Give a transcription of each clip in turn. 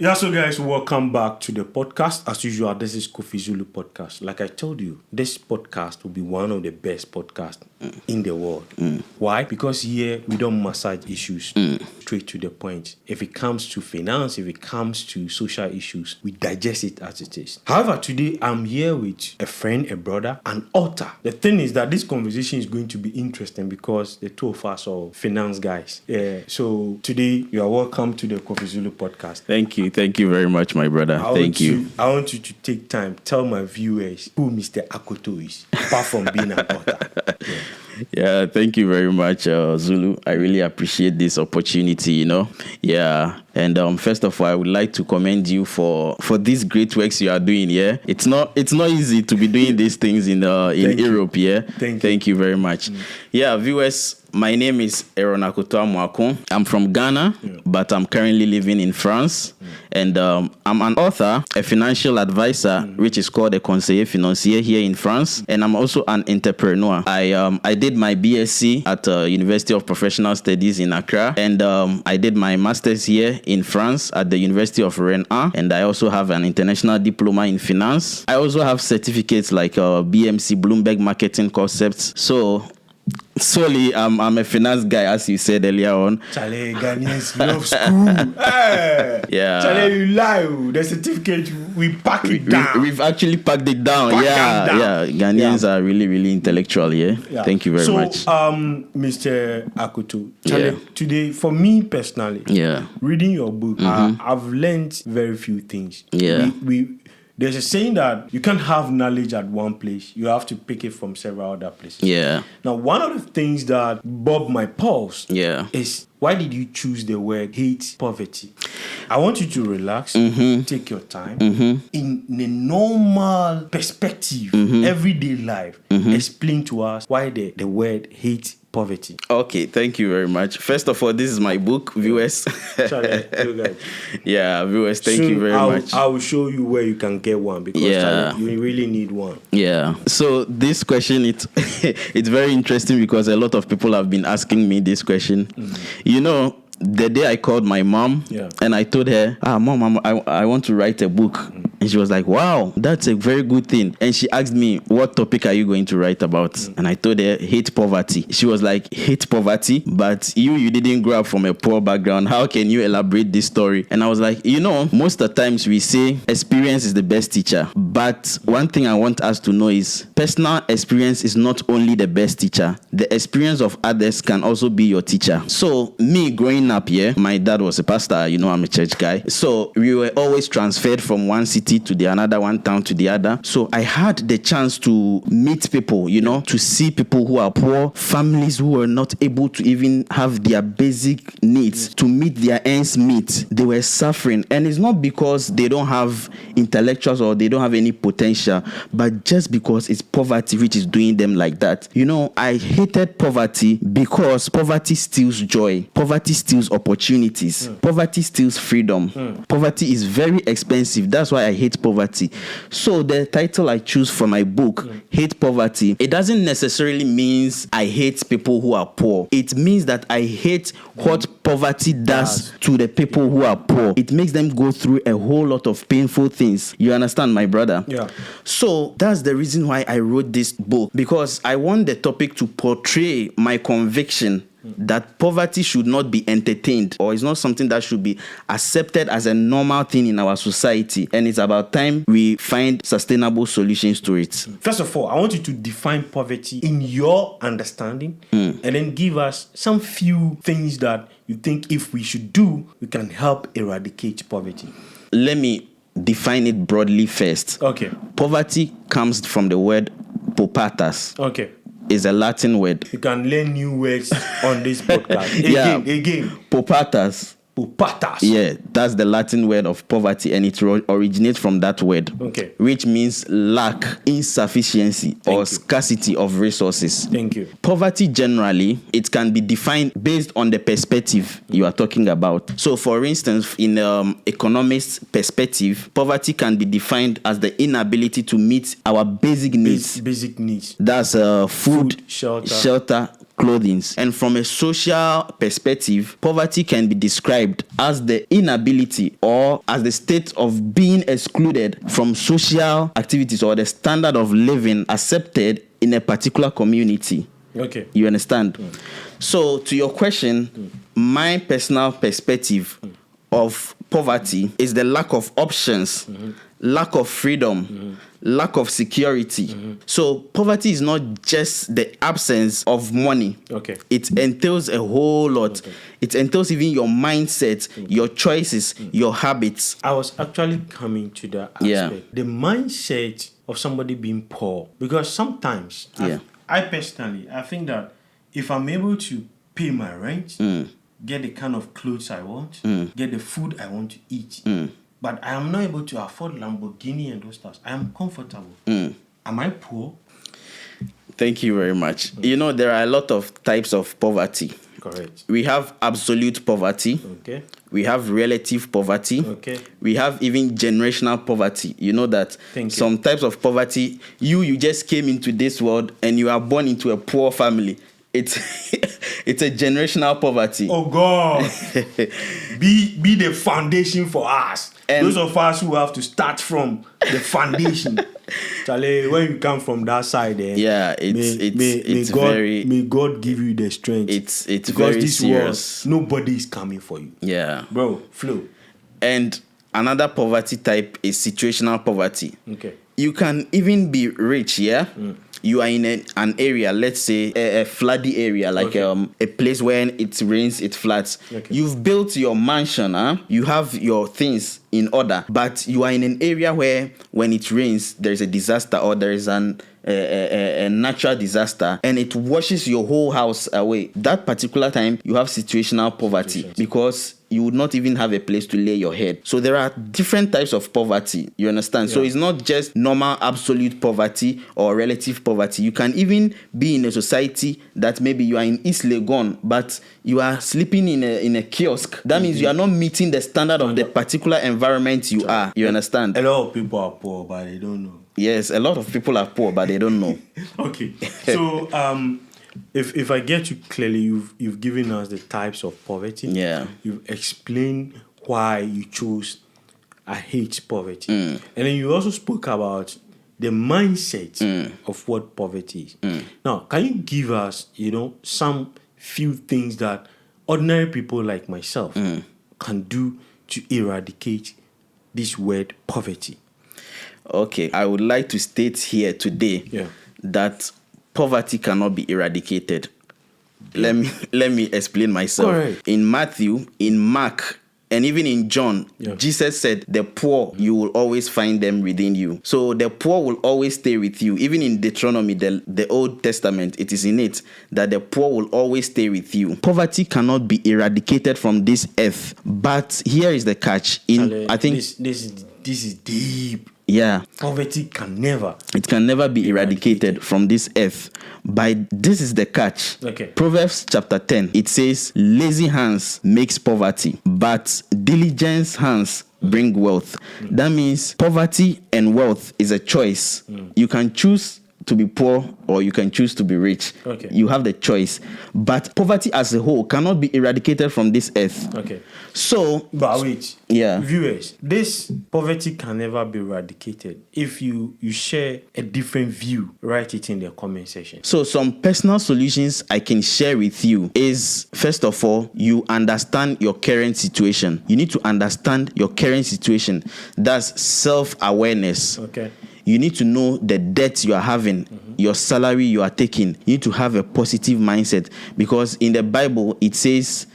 Yeah, so guys, welcome back to the podcast. As usual, this is KofizuluPodcast. Like I told you, this podcast will be one of the best podcasts in the world. Why? Because here we don't massage issues straight to the point. If it comes to finance, if it comes to social issues, we digest it as it is. However, today I'm here with a friend, a brother, an author. The thing is that this conversation is going to be interesting because the two of us are finance guys. So today you are welcome to the KofizuluPodcast. Thank you very much, my brother. Thank you. I want you to take time, tell my viewers who Mr. Akoto is, apart from being an author. Yeah, thank you very much, Zulu. I really appreciate this opportunity, Yeah. And first of all, I would like to commend you for these great works you are doing, yeah. It's not easy to be doing these things in Europe, yeah. Thank you very much. Yeah, viewers, my name is Eradicated. I'm from Ghana, but I'm currently living in France. And I'm an author, a financial advisor, which is called a conseiller financier here in France. And I'm also an entrepreneur. I did my BSc at University of Professional Studies in Accra. And I did my master's here in France at the University of Rennes. And I also have an international diploma in finance. I also have certificates like BMC, Bloomberg Marketing Concepts. So solely, I'm a finance guy, as you said earlier on. Charlie, Ghanaians love school. Hey. Yeah. Charlie, you lie. The certificate, we pack it down. We've actually packed it down. Yeah. Ghanaians are really, really intellectual. Yeah. Thank you very much. So, Mr. Akoto, Charlie, today, for me personally, reading your book, I've learned very few things. Yeah. There's a saying that you can't have knowledge at one place. You have to pick it from several other places. Yeah. Now, one of the things that bobbed my pulse is, why did you choose the word hate poverty? I want you to relax, take your time. In a normal perspective, everyday life, explain to us why the word hate poverty. Okay, thank you very much. First of all, this is my book, viewers. Sorry, you guys. Yeah, viewers, thank you very much. I will show you where you can get one because you really need one. Yeah. So this question, it's very interesting because a lot of people have been asking me this question. The day I called my mom and I told her, Mom, I want to write a book. And she was like, wow, that's a very good thing. And she asked me, what topic are you going to write about? And I told her, hate poverty. She was like, hate poverty? But you didn't grow up from a poor background. How can you elaborate this story? And I was like, most of the times we say experience is the best teacher. But one thing I want us to know is personal experience is not only the best teacher. The experience of others can also be your teacher. So me growing up here, my dad was a pastor. I'm a church guy. So we were always transferred from one city to the another, one town to the other. So I had the chance to meet people, to see people who are poor, families who were not able to even have their basic needs, to meet their ends meet. They were suffering. And it's not because they don't have intellectuals or they don't have any potential, but just because it's poverty which is doing them like that. I hated poverty because poverty steals joy. Poverty steals opportunities. Poverty steals freedom. Poverty is very expensive. That's why I hate poverty. So the title I choose for my book, Hate Poverty, it doesn't necessarily mean I hate people who are poor. It means that I hate what poverty does to the people who are poor. It makes them go through a whole lot of painful things. You understand, my brother? Yeah. So that's the reason why I wrote this book, because I want the topic to portray my conviction that poverty should not be entertained, or it's not something that should be accepted as a normal thing in our society. And it's about time we find sustainable solutions to it. First of all, I want you to define poverty in your understanding and then give us some few things that you think if we should do, we can help eradicate poverty. Let me define it broadly first. Okay. Poverty comes from the word paupertas. Okay. Is a Latin word. You can learn new words on this podcast. Again. Paupertas. Paupertas. Yeah, that's the Latin word of poverty, and it originates from that word, which means lack, insufficiency, or scarcity of resources. Thank you. Poverty generally, it can be defined based on the perspective you are talking about. So, for instance, in economist perspective, poverty can be defined as the inability to meet our basic needs. Basic needs. That's food, shelter, clothing. And from a social perspective, poverty can be described as the inability or as the state of being excluded from social activities or the standard of living accepted in a particular community. Okay. You understand? So, to your question, my personal perspective of poverty is the lack of options, lack of freedom, lack of security. So poverty is not just the absence of money. Okay. It entails a whole lot. Okay. It entails even your mindset, your choices, your habits. I was actually coming to that aspect. Yeah. The mindset of somebody being poor. Because sometimes, I personally, I think that if I'm able to pay my rent, get the kind of clothes I want, get the food I want to eat, but I am not able to afford Lamborghini and those stuff, I am comfortable. Am I poor? Thank you very much. You know, there are a lot of types of poverty. Correct. We have absolute poverty. Okay. We have relative poverty. Okay. We have even generational poverty. You know that some types of poverty, you just came into this world and you are born into a poor family. It's it's a generational poverty. Oh God. be the foundation for us. And those of us who have to start from the foundation. Charlie, when you come from that side, may God give you the strength. It's because very this serious. World, nobody is coming for you. Yeah, bro, flow. And another poverty type is situational poverty. Okay. You can even be rich, yeah. You are in an area, let's say a floody area, like a place where it rains, it floods. Okay. You've built your mansion, you have your things in order, but you are in an area where when it rains, there's a disaster or there is a natural disaster and it washes your whole house away. That particular time, you have situational poverty because you would not even have a place to lay your head. So there are different types of poverty, you understand? Yeah. So it's not just normal absolute poverty or relative poverty. You can even be in a society that maybe you are in East Legon, but you are sleeping in a kiosk. That means you are not meeting the standard of the particular environment you are. You understand? A lot of people are poor, but they don't know. Yes, a lot of people are poor, but they don't know. Okay. So if I get you clearly, you've given us the types of poverty. Yeah. You've explained why you chose I hate poverty. And then you also spoke about the mindset of what poverty is. Now, can you give us, some few things that ordinary people like myself can do to eradicate this word poverty? Okay, I would like to state here today that poverty cannot be eradicated. Let me explain myself. Correct. In Matthew, in Mark, and even in John, Jesus said, the poor, you will always find them within you. So the poor will always stay with you. Even in Deuteronomy, the Old Testament, it is in it that the poor will always stay with you. Poverty cannot be eradicated from this earth. But here is the catch. I think this is deep. Yeah. Poverty can never. It can never be eradicated from this earth. But this is the catch. Okay. Proverbs chapter 10, it says, lazy hands makes poverty, but diligent hands bring wealth. That means poverty and wealth is a choice. You can choose to be poor or you can choose to be rich. Okay. You have the choice. But poverty as a whole cannot be eradicated from this earth. Okay. So, but wait. Yeah. Viewers, this poverty can never be eradicated. If you share a different view, write it in the comment section. So some personal solutions I can share with you is, first of all, you understand your current situation. You need to understand your current situation. That's self-awareness. Okay. You need to know the debt you are having, your salary you are taking. You need to have a positive mindset because in the Bible, it says,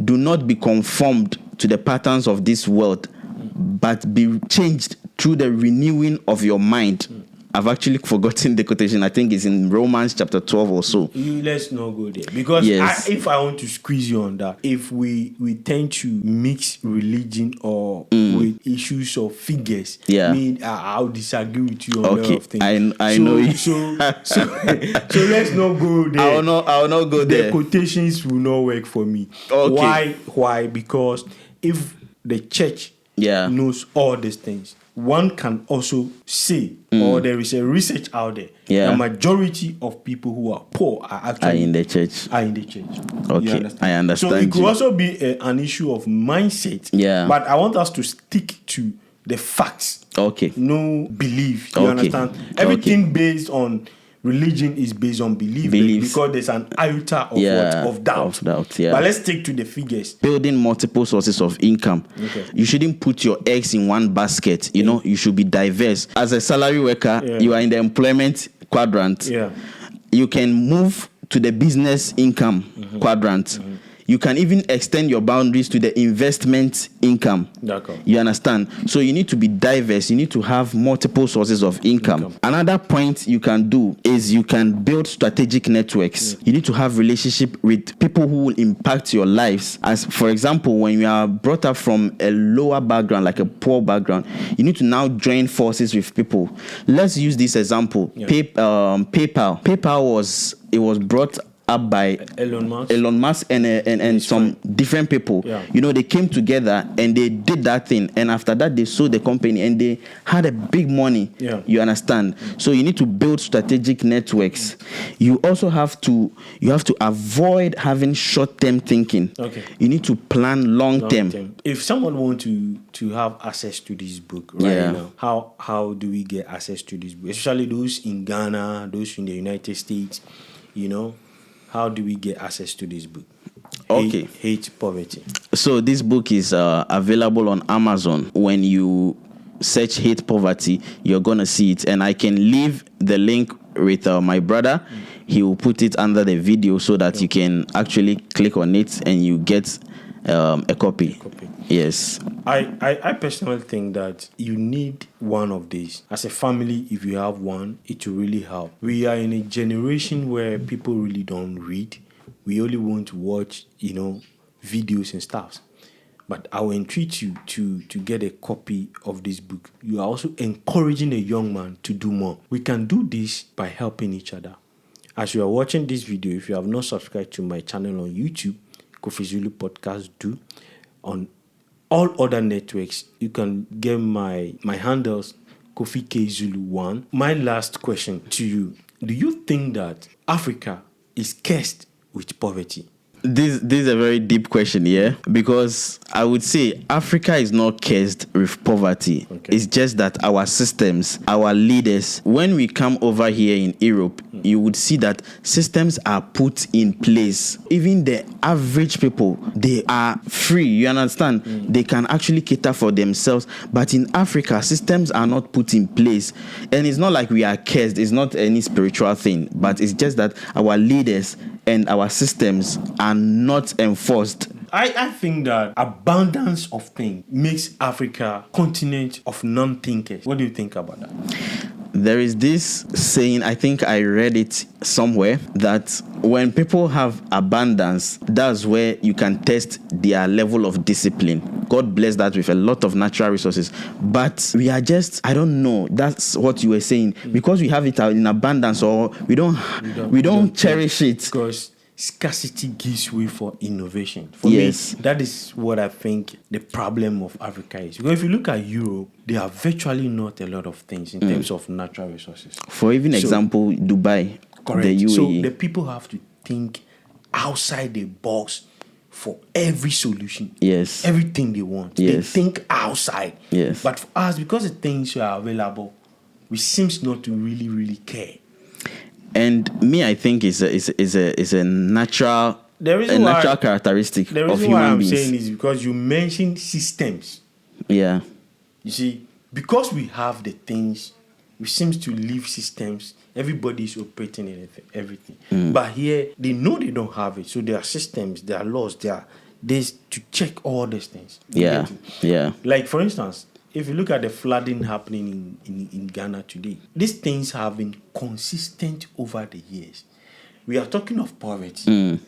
do not be conformed to the patterns of this world, but be changed through the renewing of your mind. I've actually forgotten the quotation. I think it's in Romans chapter 12 or so. Let's not go there. Because if I want to squeeze you on that, if we tend to mix religion or with issues of figures, I'll disagree with you on a lot of things. I know you. So let's not go there. I will not go there. The quotations will not work for me. Okay. Why? Because if the church knows all these things, one can also say, or there is a research out there, Yeah. the majority of people who are poor are actually in the church. Okay, I understand. So it could also be an issue of mindset. Yeah. But I want us to stick to the facts. Okay. No belief. You Okay. understand? Everything based on religion is based on beliefs. Because there's an iota of of doubt. Yeah. But let's stick to the figures. Building multiple sources of income. Okay. You shouldn't put your eggs in one basket. You know, you should be diverse. As a salary worker, you are in the employment quadrant. Yeah. You can move to the business income quadrant. You can even extend your boundaries to the investment income. D'accord. You understand? So you need to be diverse. You need to have multiple sources of income. Another point you can do is you can build strategic networks. You need to have relationship with people who will impact your lives. As for example, when you are brought up from a lower background, like a poor background, you need to now join forces with people. Let's use this example. PayPal. PayPal was brought up by Elon Musk and some different people. Yeah. You know, they came together and they did that thing, and after that they sold the company and they had a big money. Yeah. You understand? So you need to build strategic networks. You also have to avoid having short-term thinking. Okay. You need to plan long-term. If someone wants to have access to this book now, how do we get access to this book? Especially those in Ghana, those in the United States, you know. How do we get access to this book? Hate Poverty. So this book is available on Amazon. When you search Hate Poverty, you're going to see it. And I can leave the link with my brother. He will put it under the video so that you can actually click on it and you get a copy. Yes. I personally think that you need one of these. As a family, if you have one, it will really help. We are in a generation where people really don't read. We only want to watch, videos and stuff. But I will entreat you to get a copy of this book. You are also encouraging a young man to do more. We can do this by helping each other. As you are watching this video, if you have not subscribed to my channel on YouTube, KofizuluPodcast, do. On all other networks, you can get my handles, KofizuluOne. My last question to you: do you think that Africa is cursed with poverty? This is a very deep question, yeah? Because I would say Africa is not cursed with poverty. Okay. It's just that our systems, our leaders, when we come over here in Europe, you would see that systems are put in place. Even the average people, they are free, you understand? They can actually cater for themselves. But in Africa, systems are not put in place. And it's not like we are cursed. It's not any spiritual thing. But it's just that our leaders and our systems are not enforced. I think that abundance of things makes Africa a continent of non-thinkers. What do you think about that? There is this saying, I think I read it somewhere, that when people have abundance, that's where you can test their level of discipline. God bless that with a lot of natural resources. But we are just, I don't know, that's what you were saying. Because we have it in abundance, or we don't cherish it. Because scarcity gives way for innovation. For me, that is what I think the problem of Africa is. Because if you look at Europe, there are virtually not a lot of things in terms of natural resources. For example, Dubai, correct. The UAE. So the people have to think outside the box for every solution. Yes. Everything they want. Yes. They think outside. Yes. But for us, because the things are available, we seem not to really, really care. And me, I think is a natural characteristic of human beings. The reason why I'm saying is because you mentioned systems. Yeah. You see, because we have the things, we seem to leave systems. Everybody is operating in everything. But here, they know they don't have it. So there are systems, there are laws, there are days to check all these things. Yeah. Like, for instance, if you look at the flooding happening in Ghana today, these things have been consistent over the years. We are talking of poverty.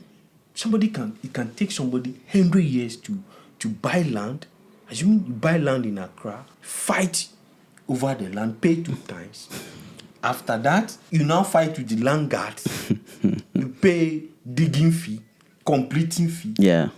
It can take somebody 100 years to buy land. Assuming you buy land in Accra, fight over the land, pay 2 times. After that, you now fight with the land guards. You pay digging fee, completing fee. Yeah.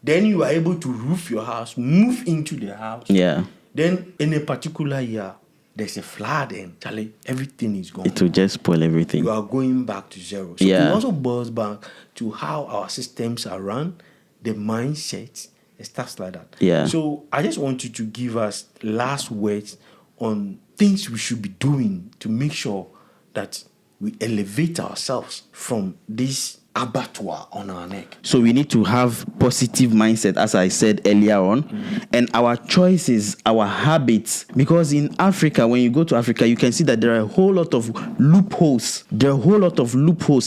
Then you are able to roof your house, move into the house. Yeah. Then in a particular year, there's a flood and Charlie, everything is gone. It will just spoil everything. You are going back to zero. So it also boils back to how our systems are run, the mindset, and stuff like that. Yeah. So I just want you to give us last words on things we should be doing to make sure that we elevate ourselves from this abattoir on our neck. So we need to have positive mindset, as I said earlier on, and our choices, our habits. Because in Africa, when you go to Africa, you can see that there are a whole lot of loopholes.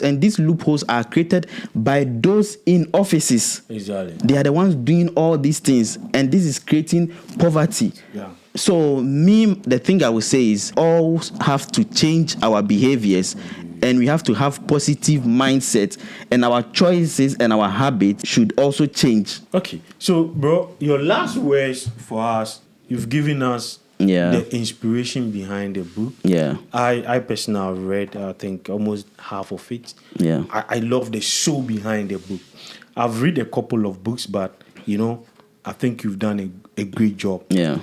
And these loopholes are created by those in offices. Exactly. They are the ones doing all these things, and this is creating poverty. Yeah. So the thing I would say is all have to change our behaviors, and we have to have positive mindset, and our choices and our habits should also change. Okay. So, bro, your last words for us, you've given us the inspiration behind the book. Yeah. I personally have read, I think, almost half of it. Yeah. I love the soul behind the book. I've read a couple of books, but, I think you've done a great job. Yeah.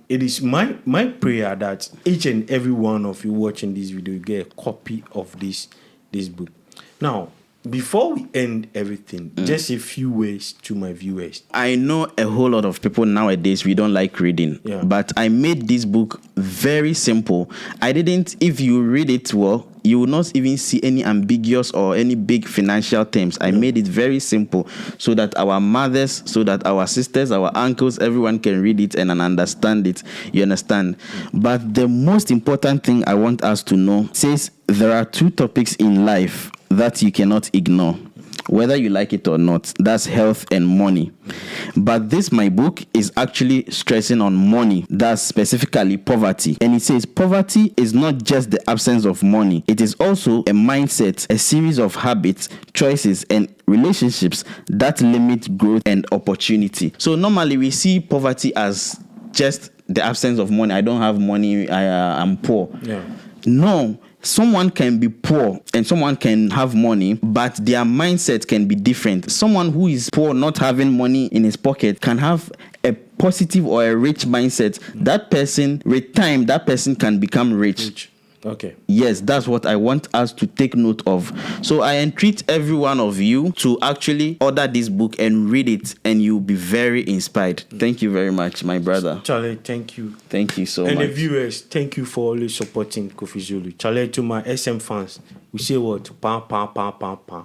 It is my prayer that each and every one of you watching this video get a copy of this book. Now, before we end everything, just a few words to my viewers. I know a whole lot of people nowadays, we don't like reading, but I made this book very simple. If you read it well, you will not even see any ambiguous or any big financial terms. I made it very simple so that our mothers, so that our sisters, our uncles, everyone can read it and understand it. You understand? But the most important thing I want us to know says there are two topics in life that you cannot ignore, whether you like it or not. That's health and money. But my book is actually stressing on money. That's specifically poverty. And it says poverty is not just the absence of money. It is also a mindset, a series of habits, choices, and relationships that limit growth and opportunity. So normally we see poverty as just the absence of money. I don't have money. I'm poor. Yeah. No. Someone can be poor and someone can have money, but their mindset can be different. Someone who is poor, not having money in his pocket, can have a positive or a rich mindset. That person, with time, that person can become rich. Okay. Yes, that's what I want us to take note of. So I entreat every one of you to actually order this book and read it, and you'll be very inspired. Thank you very much, my brother. Charlie, thank you. Thank you so much. And the viewers, thank you for always supporting Kofi Zulu. Charlie, to my SM fans, we say what? Pam, pam, pam, pam, pam.